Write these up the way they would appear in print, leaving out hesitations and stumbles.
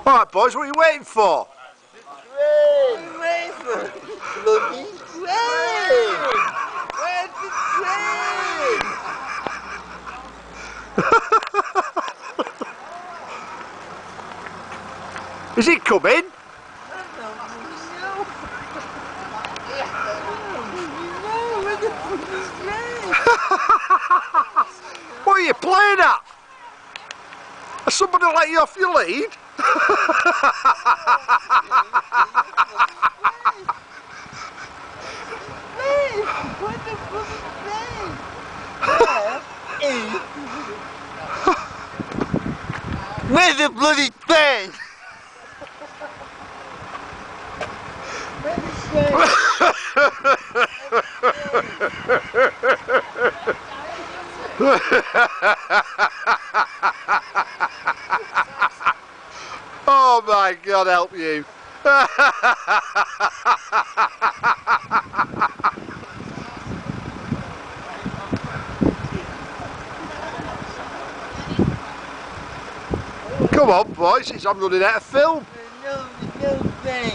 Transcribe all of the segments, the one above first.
Alright boys, what are you waiting for? Train! I'm waiting for bloody train! Where's the train? Is it coming? What are you playing at? Has somebody let you off your lead? Where's the bloody train? Where's the train? Oh my God, help you. Come on boys, I'm running out of film. No thing.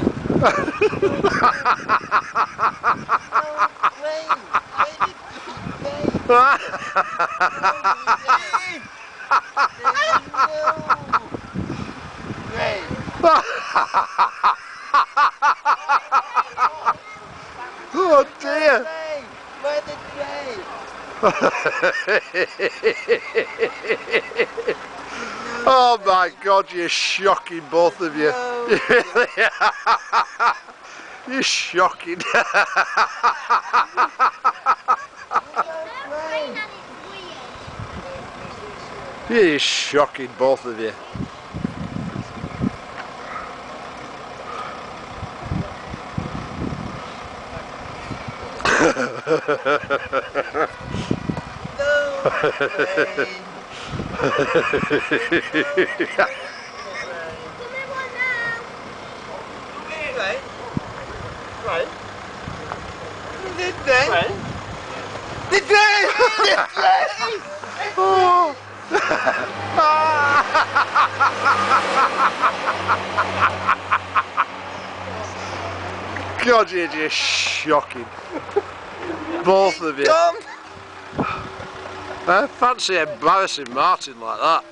Oh dear. Where's the train? Oh my God, you're shocking, both of you. No. You really are. You're shocking. You're shocking, both of you. Oh. God, you're just shocking. Both of you. I fancy embarrassing Martin like that.